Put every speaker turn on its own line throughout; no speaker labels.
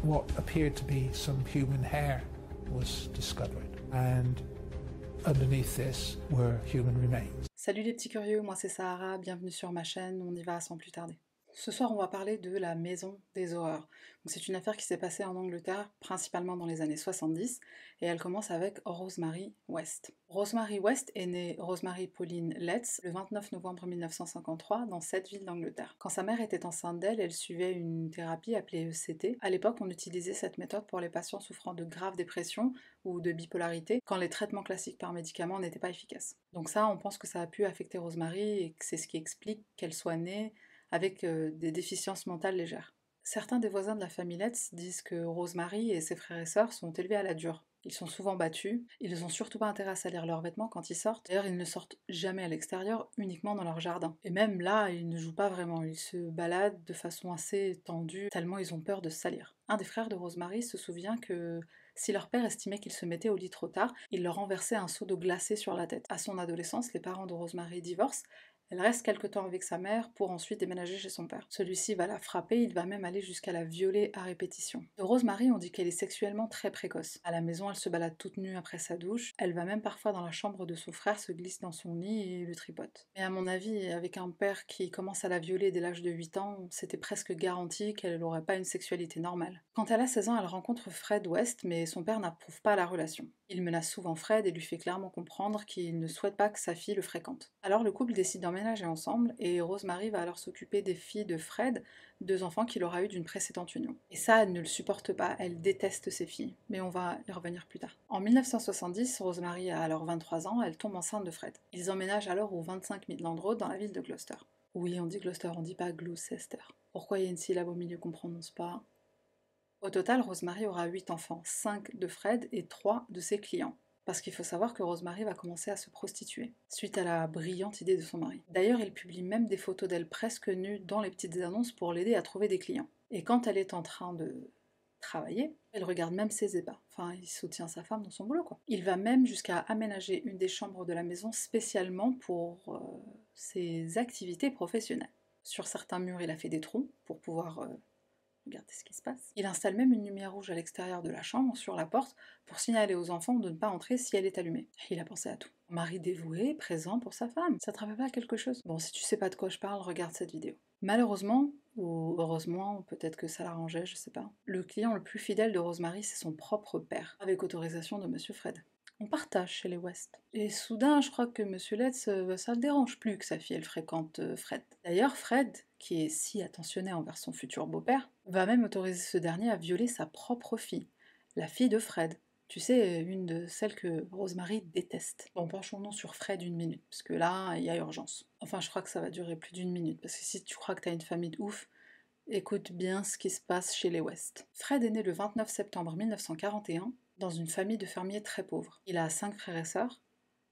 what appeared to be some human hair was discovered, and underneath this were human remains.
Salut les petits curieux, moi c'est Sahara, bienvenue sur ma chaîne, on y va sans plus tarder. Ce soir on va parler de la Maison des Horreurs. C'est une affaire qui s'est passée en Angleterre, principalement dans les années 70, et elle commence avec Rosemary West. Rosemary West est née Rosemary Pauline Letts le 29 novembre 1953 dans cette ville d'Angleterre. Quand sa mère était enceinte d'elle, elle suivait une thérapie appelée ECT. À l'époque, on utilisait cette méthode pour les patients souffrant de graves dépressions ou de bipolarité, quand les traitements classiques par médicaments n'étaient pas efficaces. Donc ça, on pense que ça a pu affecter Rosemary et que c'est ce qui explique qu'elle soit née avec des déficiences mentales légères. Certains des voisins de la famille Letts disent que Rosemary et ses frères et sœurs sont élevés à la dure. Ils sont souvent battus, ils n'ont surtout pas intérêt à salir leurs vêtements quand ils sortent. D'ailleurs, ils ne sortent jamais à l'extérieur, uniquement dans leur jardin. Et même là, ils ne jouent pas vraiment, ils se baladent de façon assez tendue, tellement ils ont peur de se salir. Un des frères de Rosemary se souvient que si leur père estimait qu'ils se mettaient au lit trop tard, il leur renversait un seau d'eau glacée sur la tête. À son adolescence, les parents de Rosemary divorcent. Elle reste quelque temps avec sa mère pour ensuite déménager chez son père. Celui-ci va la frapper, il va même aller jusqu'à la violer à répétition. De Rosemary, on dit qu'elle est sexuellement très précoce. À la maison, elle se balade toute nue après sa douche, elle va même parfois dans la chambre de son frère, se glisse dans son lit et le tripote. Mais à mon avis, avec un père qui commence à la violer dès l'âge de 8 ans, c'était presque garanti qu'elle n'aurait pas une sexualité normale. Quand elle a 16 ans, elle rencontre Fred West, mais son père n'approuve pas la relation. Il menace souvent Fred et lui fait clairement comprendre qu'il ne souhaite pas que sa fille le fréquente. Alors le couple décide d'emménager ensemble et Rosemary va alors s'occuper des filles de Fred, 2 enfants qu'il aura eu d'une précédente union. Et ça, elle ne le supporte pas, elle déteste ses filles, mais on va y revenir plus tard. En 1970, Rosemary a alors 23 ans, elle tombe enceinte de Fred. Ils emménagent alors au 25 Midland Road dans la ville de Gloucester. Oui, on dit Gloucester, on dit pas Gloucester. Pourquoi il y a une syllabe au milieu qu'on prononce pas? Au total, Rosemary aura 8 enfants, 5 de Fred et 3 de ses clients. Parce qu'il faut savoir que Rosemary va commencer à se prostituer, suite à la brillante idée de son mari. D'ailleurs, il publie même des photos d'elle presque nue dans les petites annonces pour l'aider à trouver des clients. Et quand elle est en train de travailler, elle regarde même ses ébats. Enfin, il soutient sa femme dans son boulot, quoi. Il va même jusqu'à aménager une des chambres de la maison spécialement pour ses activités professionnelles. Sur certains murs, il a fait des trous pour pouvoir regardez ce qui se passe. Il installe même une lumière rouge à l'extérieur de la chambre, sur la porte, pour signaler aux enfants de ne pas entrer si elle est allumée. Il a pensé à tout. Mari dévoué, présent pour sa femme. Ça te rappelle pas quelque chose? Bon, si tu sais pas de quoi je parle, regarde cette vidéo. Malheureusement, ou heureusement, peut-être que ça l'arrangeait, je sais pas, le client le plus fidèle de Rosemary, c'est son propre père, avec autorisation de Monsieur Fred. On partage chez les West. Et soudain, je crois que Monsieur Letts, ça le dérange plus que sa fille, elle fréquente Fred. D'ailleurs, Fred, qui est si attentionné envers son futur beau-père, va même autoriser ce dernier à violer sa propre fille, la fille de Fred. Tu sais, une de celles que Rosemary déteste. Bon, penchons-nous sur Fred une minute, parce que là, il y a urgence. Enfin, je crois que ça va durer plus d'1 minute, parce que si tu crois que t'as une famille de ouf, écoute bien ce qui se passe chez les West. Fred est né le 29 septembre 1941, dans une famille de fermiers très pauvres. Il a 5 frères et sœurs,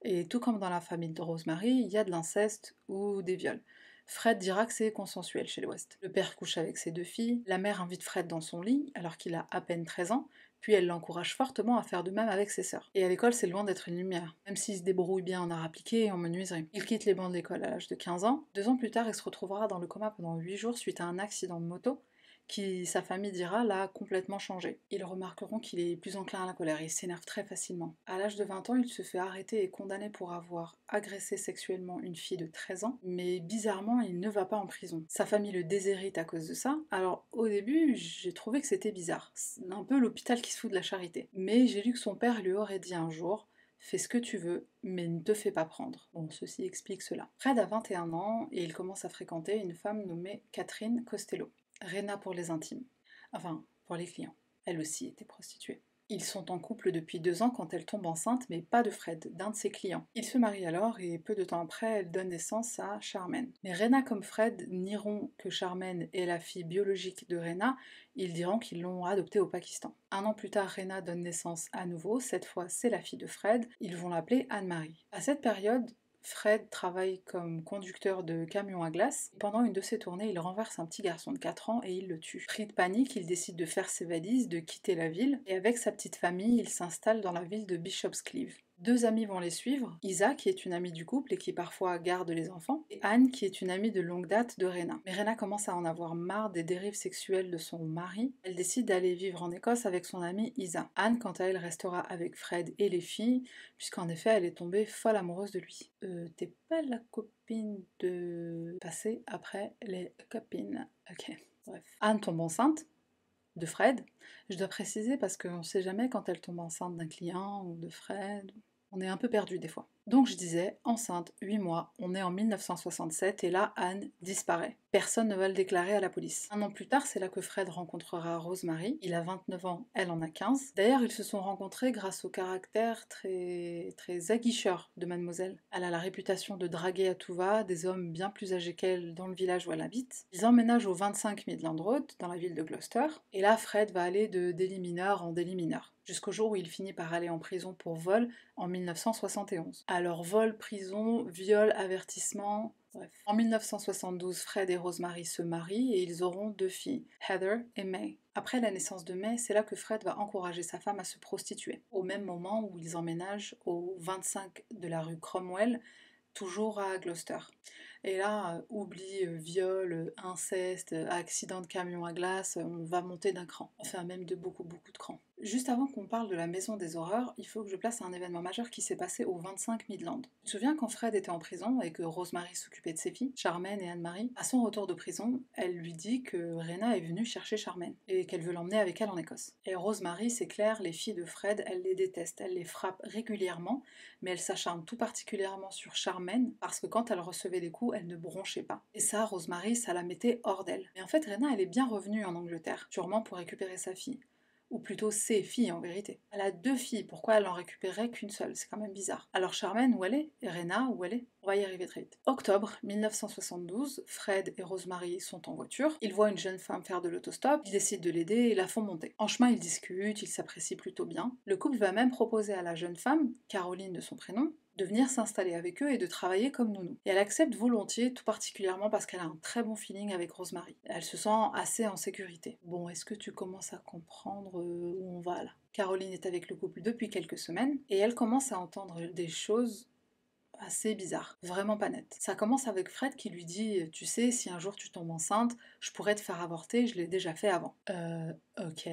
et tout comme dans la famille de Rosemary, il y a de l'inceste ou des viols. Fred dira que c'est consensuel chez les West. Le père couche avec ses 2 filles, la mère invite Fred dans son lit alors qu'il a à peine 13 ans, puis elle l'encourage fortement à faire de même avec ses sœurs. Et à l'école, c'est loin d'être une lumière, même s'il se débrouille bien en art appliqué et en menuiserie. Il quitte les bancs de l'école à l'âge de 15 ans. 2 ans plus tard, il se retrouvera dans le coma pendant 8 jours suite à un accident de moto qui, sa famille dira, l'a complètement changé. Ils remarqueront qu'il est plus enclin à la colère, il s'énerve très facilement. À l'âge de 20 ans, il se fait arrêter et condamné pour avoir agressé sexuellement une fille de 13 ans, mais bizarrement, il ne va pas en prison. Sa famille le déshérite à cause de ça. Alors, au début, j'ai trouvé que c'était bizarre. C'est un peu l'hôpital qui se fout de la charité. Mais j'ai lu que son père lui aurait dit un jour: fais ce que tu veux, mais ne te fais pas prendre. Bon, ceci explique cela. Fred a 21 ans et il commence à fréquenter une femme nommée Catherine Costello. Rena pour les intimes. Enfin, pour les clients. Elle aussi était prostituée. Ils sont en couple depuis 2 ans quand elle tombe enceinte, mais pas de Fred, d'un de ses clients. Ils se marient alors et peu de temps après, elle donne naissance à Charmaine. Mais Rena comme Fred nieront que Charmaine est la fille biologique de Rena, ils diront qu'ils l'ont adoptée au Pakistan. 1 an plus tard, Rena donne naissance à nouveau, cette fois c'est la fille de Fred, ils vont l'appeler Anne-Marie. À cette période, Fred travaille comme conducteur de camion à glace. Pendant une de ses tournées, il renverse un petit garçon de 4 ans et il le tue. Pris de panique, il décide de faire ses valises, de quitter la ville, et avec sa petite famille, il s'installe dans la ville de Bishopscliff. 2 amis vont les suivre, Isa qui est une amie du couple et qui parfois garde les enfants, et Anne qui est une amie de longue date de Rena. Mais Rena commence à en avoir marre des dérives sexuelles de son mari. Elle décide d'aller vivre en Écosse avec son amie Isa. Anne, quant à elle, restera avec Fred et les filles, puisqu'en effet elle est tombée folle amoureuse de lui. T'es pas la copine de... passer après les copines. Ok, bref. Anne tombe enceinte de Fred. Je dois préciser parce qu'on ne sait jamais quand elle tombe enceinte d'un client ou de Fred. On est un peu perdu des fois. Donc je disais, enceinte, 8 mois, on est en 1967 et là, Anne disparaît. Personne ne va le déclarer à la police. Un an plus tard, c'est là que Fred rencontrera Rosemary. Il a 29 ans, elle en a 15. D'ailleurs, ils se sont rencontrés grâce au caractère très aguicheur de mademoiselle. Elle a la réputation de draguer à tout va des hommes bien plus âgés qu'elle dans le village où elle habite. Ils emménagent au 25 Midland Road, dans la ville de Gloucester. Et là, Fred va aller de délit mineur en délit mineur, jusqu'au jour où il finit par aller en prison pour vol en 1971. Alors vol, prison, viol, avertissement, bref. En 1972, Fred et Rosemary se marient et ils auront 2 filles, Heather et May. Après la naissance de May, c'est là que Fred va encourager sa femme à se prostituer, au même moment où ils emménagent au 25 de la rue Cromwell, toujours à Gloucester. Et là, oublie viol, inceste, accident de camion à glace, on va monter d'un cran. Enfin, même de beaucoup de crans. Juste avant qu'on parle de la maison des horreurs, il faut que je place un événement majeur qui s'est passé au 25 Midland. Tu te souviens quand Fred était en prison et que Rosemary s'occupait de ses filles, Charmaine et Anne-Marie? À son retour de prison, elle lui dit que Rena est venue chercher Charmaine et qu'elle veut l'emmener avec elle en Écosse. Et Rosemary, c'est clair, les filles de Fred, elle les déteste, elle les frappe régulièrement, mais elle s'acharne tout particulièrement sur Charmaine parce que quand elle recevait des coups, elle ne bronchait pas. Et ça, Rosemary, ça la mettait hors d'elle. Mais en fait, Rena, elle est bien revenue en Angleterre, sûrement pour récupérer sa fille. Ou plutôt ses filles en vérité. Elle a 2 filles, pourquoi elle en récupérait qu'une seule? C'est quand même bizarre. Alors Charmaine, où elle est? Et Rena, où elle est? On va y arriver très vite. Octobre 1972, Fred et Rosemary sont en voiture. Ils voient une jeune femme faire de l'autostop, ils décident de l'aider et la font monter. En chemin, ils discutent, ils s'apprécient plutôt bien. Le couple va même proposer à la jeune femme, Caroline de son prénom, de venir s'installer avec eux et de travailler comme nounou. Et elle accepte volontiers, tout particulièrement parce qu'elle a un très bon feeling avec Rosemary. Elle se sent assez en sécurité. Bon, est-ce que tu commences à comprendre où on va là? Caroline est avec le couple depuis quelques semaines et elle commence à entendre des choses assez bizarres, vraiment pas nettes. Ça commence avec Fred qui lui dit tu sais, si un jour tu tombes enceinte, je pourrais te faire avorter, je l'ai déjà fait avant. Ok,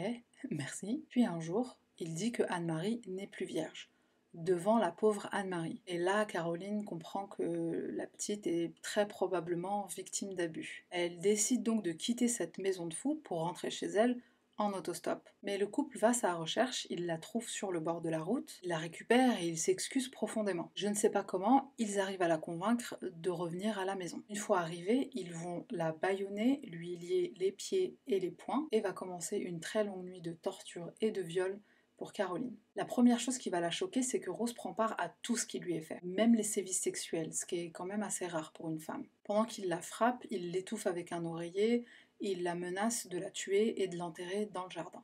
merci. Puis un jour, il dit que Anne-Marie n'est plus vierge devant la pauvre Anne-Marie. Et là, Caroline comprend que la petite est très probablement victime d'abus. Elle décide donc de quitter cette maison de fous pour rentrer chez elle en autostop. Mais le couple va à sa recherche, il la trouve sur le bord de la route, il la récupère et il s'excuse profondément. Je ne sais pas comment, ils arrivent à la convaincre de revenir à la maison. Une fois arrivés, ils vont la bâillonner, lui lier les pieds et les poings, et va commencer une très longue nuit de torture et de viol pour Caroline. La première chose qui va la choquer, c'est que Rose prend part à tout ce qui lui est fait, même les sévices sexuels, ce qui est quand même assez rare pour une femme. Pendant qu'il la frappe, il l'étouffe avec un oreiller, il la menace de la tuer et de l'enterrer dans le jardin.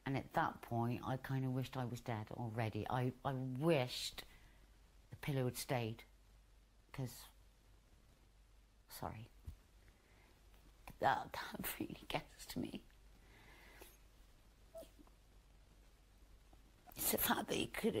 And at that point, I kind of wished I was dead already. I wished the pillow had stayed. Because, sorry, that really gets to me. It's the fact that he could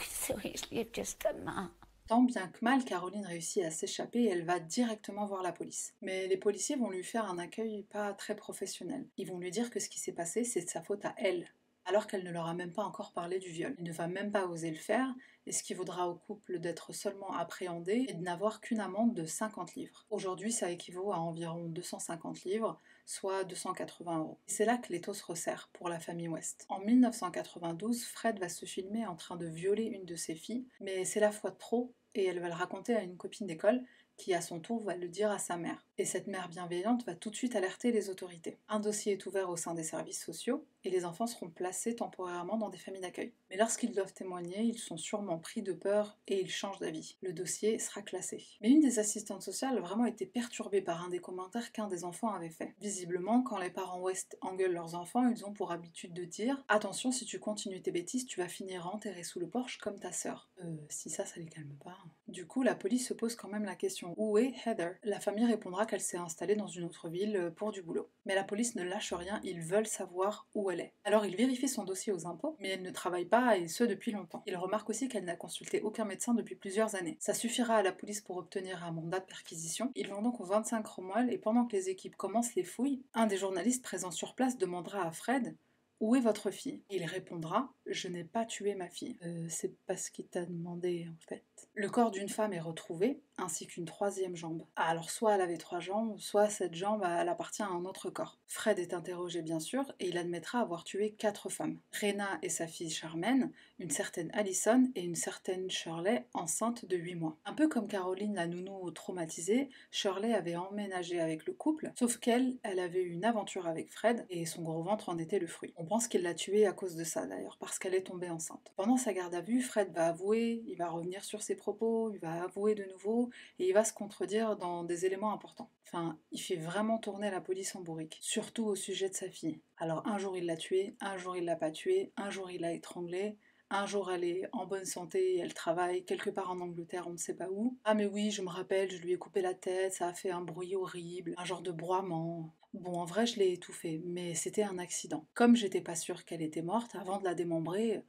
so easily have just done that.
Tant bien que mal, Caroline réussit à s'échapper et elle va directement voir la police. Mais les policiers vont lui faire un accueil pas très professionnel. Ils vont lui dire que ce qui s'est passé, c'est de sa faute à elle, alors qu'elle ne leur a même pas encore parlé du viol. Elle ne va même pas oser le faire, et ce qui vaudra au couple d'être seulement appréhendé et de n'avoir qu'une amende de 50 livres. Aujourd'hui, ça équivaut à environ 250 livres, soit 280 €. C'est là que l'étau se resserre pour la famille West. En 1992, Fred va se filmer en train de violer une de ses filles, mais c'est la fois de trop, et elle va le raconter à une copine d'école qui à son tour va le dire à sa mère. Et cette mère bienveillante va tout de suite alerter les autorités. Un dossier est ouvert au sein des services sociaux et les enfants seront placés temporairement dans des familles d'accueil. Mais lorsqu'ils doivent témoigner, ils sont sûrement pris de peur et ils changent d'avis. Le dossier sera classé. Mais une des assistantes sociales a vraiment été perturbée par un des commentaires qu'un des enfants avait fait. Visiblement, quand les parents West engueulent leurs enfants, ils ont pour habitude de dire « Attention, si tu continues tes bêtises, tu vas finir enterré sous le porche comme ta sœur. » Si ça les calme pas. Du coup, la police se pose quand même la question « Où est Heather ?» La famille répondra qu'elle s'est installée dans une autre ville pour du boulot. Mais la police ne lâche rien, ils veulent savoir où elle est. Alors ils vérifient son dossier aux impôts, mais elle ne travaille pas et ce depuis longtemps. Ils remarquent aussi qu'elle n'a consulté aucun médecin depuis plusieurs années. Ça suffira à la police pour obtenir un mandat de perquisition. Ils vont donc au 25 Cromwell et pendant que les équipes commencent les fouilles, un des journalistes présents sur place demandera à Fred: où est votre fille? Il répondra: je n'ai pas tué ma fille. C'est pas ce qu'il t'a demandé en fait. Le corps d'une femme est retrouvé, ainsi qu'une troisième jambe. Ah, alors soit elle avait 3 jambes, soit cette jambe elle appartient à un autre corps. Fred est interrogé bien sûr, et il admettra avoir tué 4 femmes. Rena et sa fille Charmaine, une certaine Allison et une certaine Shirley, enceinte de 8 mois. Un peu comme Caroline la nounou traumatisée, Shirley avait emménagé avec le couple, sauf qu'elle avait eu une aventure avec Fred, et son gros ventre en était le fruit. On pense qu'il l'a tuée à cause de ça d'ailleurs, parce qu'elle est tombée enceinte. Pendant sa garde à vue, Fred va avouer, il va revenir sur ses propos, il va avouer de nouveau, et il va se contredire dans des éléments importants. Enfin, il fait vraiment tourner la police en bourrique, surtout au sujet de sa fille. Alors un jour il l'a tuée, un jour il l'a pas tuée, un jour il l'a étranglée, un jour elle est en bonne santé, elle travaille quelque part en Angleterre, on ne sait pas où. Ah mais oui, je me rappelle, je lui ai coupé la tête, ça a fait un bruit horrible, un genre de broiement. Bon, en vrai, je l'ai étouffée, mais c'était un accident. Comme j'étais pas sûre qu'elle était morte, avant de la démembrer,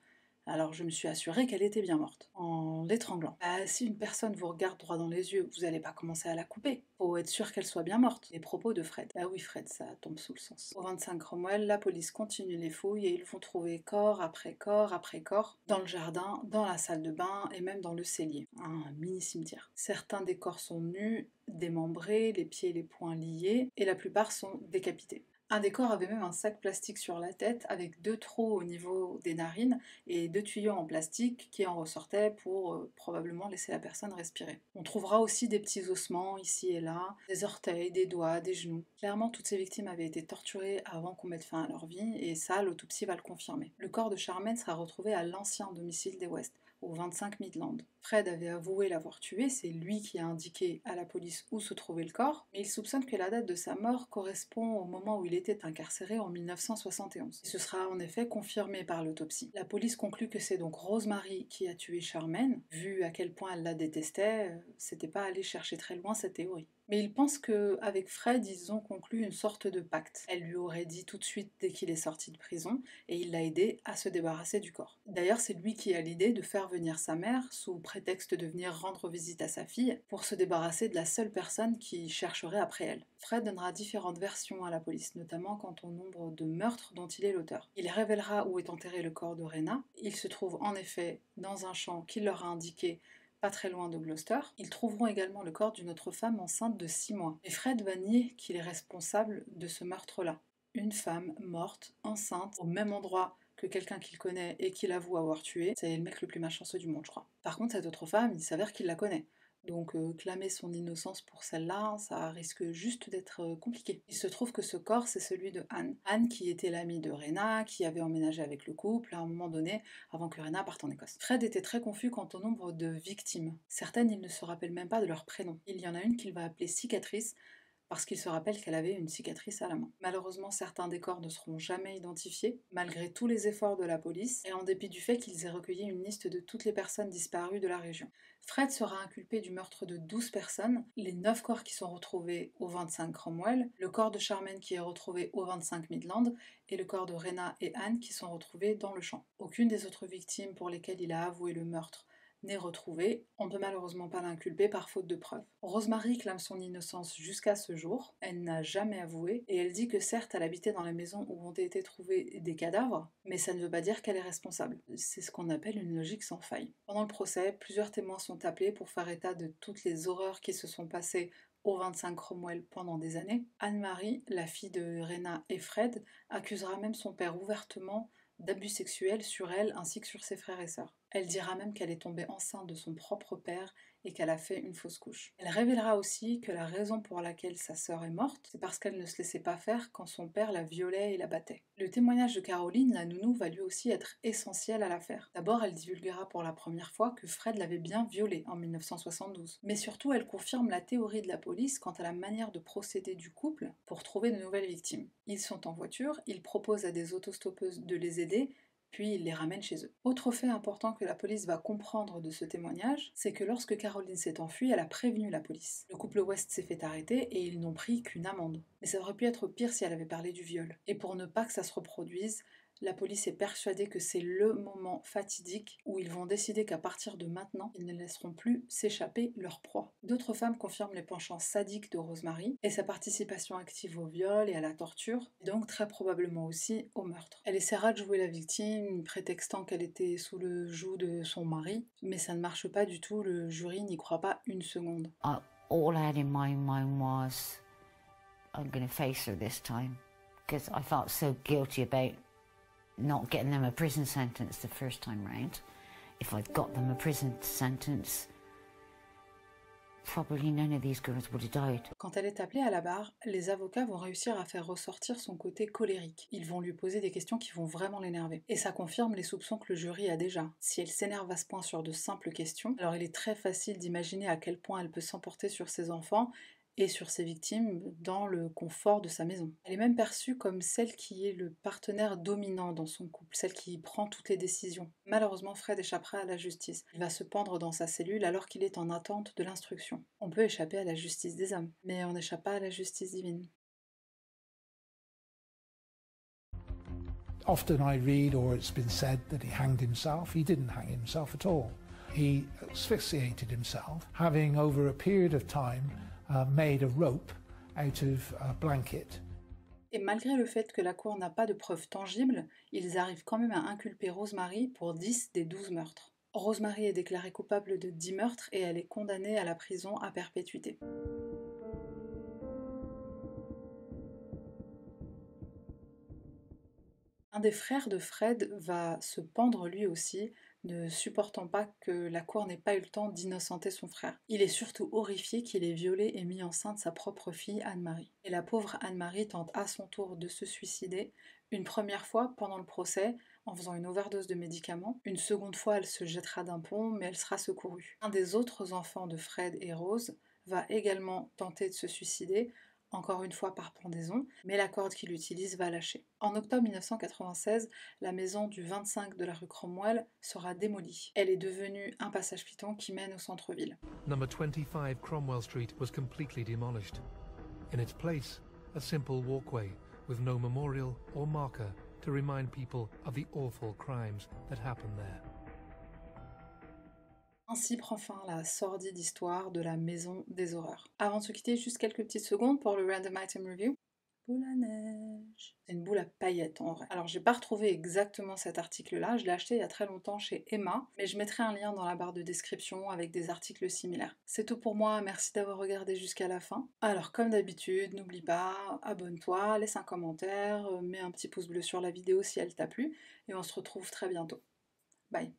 alors je me suis assurée qu'elle était bien morte, en l'étranglant. Bah, si une personne vous regarde droit dans les yeux, vous n'allez pas commencer à la couper. Faut être sûr qu'elle soit bien morte. Les propos de Fred. Bah oui, Fred, ça tombe sous le sens. Au 25 Cromwell, la police continue les fouilles et ils vont trouver corps après corps après corps, dans le jardin, dans la salle de bain et même dans le cellier. Un mini cimetière. Certains des corps sont nus, démembrés, les pieds et les poings liés, et la plupart sont décapités. Un des corps avait même un sac plastique sur la tête avec 2 trous au niveau des narines et 2 tuyaux en plastique qui en ressortaient pour probablement laisser la personne respirer. On trouvera aussi des petits ossements ici et là, des orteils, des doigts, des genoux. Clairement, toutes ces victimes avaient été torturées avant qu'on mette fin à leur vie et ça, l'autopsie va le confirmer. Le corps de Charmaine sera retrouvé à l'ancien domicile des West, au 25 Midland. Fred avait avoué l'avoir tué, c'est lui qui a indiqué à la police où se trouvait le corps, mais il soupçonne que la date de sa mort correspond au moment où il était incarcéré en 1971. Et ce sera en effet confirmé par l'autopsie. La police conclut que c'est donc Rosemary qui a tué Charmaine. Vu à quel point elle la détestait, c'était pas aller chercher très loin cette théorie. Mais il pense qu'avec Fred, ils ont conclu une sorte de pacte. Elle lui aurait dit tout de suite dès qu'il est sorti de prison, et il l'a aidé à se débarrasser du corps. D'ailleurs, c'est lui qui a l'idée de faire venir sa mère, sous prétexte de venir rendre visite à sa fille, pour se débarrasser de la seule personne qui chercherait après elle. Fred donnera différentes versions à la police, notamment quant au nombre de meurtres dont il est l'auteur. Il révélera où est enterré le corps de Rena. Il se trouve en effet dans un champ qu'il leur a indiqué pas très loin de Gloucester. Ils trouveront également le corps d'une autre femme enceinte de 6 mois. Et Fred va nier qu'il est responsable de ce meurtre-là. Une femme morte, enceinte, au même endroit que quelqu'un qu'il connaît et qu'il avoue avoir tué, c'est le mec le plus malchanceux du monde, je crois. Par contre, cette autre femme, il s'avère qu'il la connaît. Donc clamer son innocence pour celle-là, ça risque juste d'être compliqué. Il se trouve que ce corps, c'est celui de Anne. Anne qui était l'amie de Rena, qui avait emménagé avec le couple à un moment donné, avant que Rena parte en Écosse. Fred était très confus quant au nombre de victimes. Certaines, il ne se rappelle même pas de leur prénom. Il y en a une qu'il va appeler Cicatrice, parce qu'il se rappelle qu'elle avait une cicatrice à la main. Malheureusement, certains des corps ne seront jamais identifiés, malgré tous les efforts de la police, et en dépit du fait qu'ils aient recueilli une liste de toutes les personnes disparues de la région. Fred sera inculpé du meurtre de 12 personnes, les 9 corps qui sont retrouvés au 25 Cromwell, le corps de Charmaine qui est retrouvé au 25 Midland, et le corps de Rena et Anne qui sont retrouvés dans le champ. Aucune des autres victimes pour lesquelles il a avoué le meurtre n'est retrouvée, on ne peut malheureusement pas l'inculper par faute de preuves. Rosemary clame son innocence jusqu'à ce jour, elle n'a jamais avoué, et elle dit que certes elle habitait dans la maison où ont été trouvés des cadavres, mais ça ne veut pas dire qu'elle est responsable. C'est ce qu'on appelle une logique sans faille. Pendant le procès, plusieurs témoins sont appelés pour faire état de toutes les horreurs qui se sont passées au 25 Cromwell pendant des années. Anne-Marie, la fille de Rena et Fred, accusera même son père ouvertement d'abus sexuels sur elle ainsi que sur ses frères et sœurs. Elle dira même qu'elle est tombée enceinte de son propre père et qu'elle a fait une fausse couche. Elle révélera aussi que la raison pour laquelle sa sœur est morte, c'est parce qu'elle ne se laissait pas faire quand son père la violait et la battait. Le témoignage de Caroline, la nounou, va lui aussi être essentiel à l'affaire. D'abord, elle divulguera pour la première fois que Fred l'avait bien violée en 1972. Mais surtout, elle confirme la théorie de la police quant à la manière de procéder du couple pour trouver de nouvelles victimes. Ils sont en voiture, ils proposent à des autostoppeuses de les aider, puis il les ramène chez eux. Autre fait important que la police va comprendre de ce témoignage, c'est que lorsque Caroline s'est enfuie, elle a prévenu la police. Le couple West s'est fait arrêter et ils n'ont pris qu'une amende. Mais ça aurait pu être pire si elle avait parlé du viol. Et pour ne pas que ça se reproduise, la police est persuadée que c'est le moment fatidique où ils vont décider qu'à partir de maintenant, ils ne laisseront plus s'échapper leur proie. D'autres femmes confirment les penchants sadiques de Rosemary et sa participation active au viol et à la torture, et donc très probablement aussi au meurtre. Elle essaiera de jouer la victime, prétextant qu'elle était sous le joug de son mari, mais ça ne marche pas du tout, le jury n'y croit pas une seconde.
All I had in my mind was, I'm going to face her this time, because I felt so guilty about not getting them a prison sentence the first time round. If I'd got them a prison sentence, probably none of these girls would have died.
Quand elle est appelée à la barre, les avocats vont réussir à faire ressortir son côté colérique. Ils vont lui poser des questions qui vont vraiment l'énerver. Et ça confirme les soupçons que le jury a déjà. Si elle s'énerve à ce point sur de simples questions, alors il est très facile d'imaginer à quel point elle peut s'emporter sur ses enfants et sur ses victimes dans le confort de sa maison. Elle est même perçue comme celle qui est le partenaire dominant dans son couple, celle qui prend toutes les décisions. Malheureusement, Fred échappera à la justice. Il va se pendre dans sa cellule alors qu'il est en attente de l'instruction. On peut échapper à la justice des hommes, mais on n'échappe pas à la justice divine.
Often I read, or it's been said, that he hanged himself. He didn't hang himself at all. He asphyxiated himself, having over a period of time made a rope out of a blanket.
Et malgré le fait que la cour n'a pas de preuves tangibles, ils arrivent quand même à inculper Rosemary pour 10 des 12 meurtres. Rosemary est déclarée coupable de 10 meurtres et elle est condamnée à la prison à perpétuité. Un des frères de Fred va se pendre lui aussi, ne supportant pas que la cour n'ait pas eu le temps d'innocenter son frère. Il est surtout horrifié qu'il ait violé et mis enceinte sa propre fille Anne-Marie. Et la pauvre Anne-Marie tente à son tour de se suicider, une première fois pendant le procès, en faisant une overdose de médicaments. Une seconde fois, elle se jettera d'un pont, mais elle sera secourue. Un des autres enfants de Fred et Rose va également tenter de se suicider, encore une fois par pendaison, mais la corde qu'il utilise va lâcher. En octobre 1996, la maison du 25 de la rue Cromwell sera démolie. Elle est devenue un passage piéton qui mène au centre-ville.
Number 25 Cromwell Street was completely demolished. In its place, a simple walkway with no memorial or marker to remind people of the awful crimes that happened there.
Ainsi prend fin la sordide histoire de la maison des horreurs. Avant de se quitter, juste quelques petites secondes pour le Random Item Review. Boule à neige. C'est une boule à paillettes en vrai. Alors j'ai pas retrouvé exactement cet article-là, je l'ai acheté il y a très longtemps chez Emma, mais je mettrai un lien dans la barre de description avec des articles similaires. C'est tout pour moi, merci d'avoir regardé jusqu'à la fin. Alors comme d'habitude, n'oublie pas, abonne-toi, laisse un commentaire, mets un petit pouce bleu sur la vidéo si elle t'a plu, et on se retrouve très bientôt. Bye.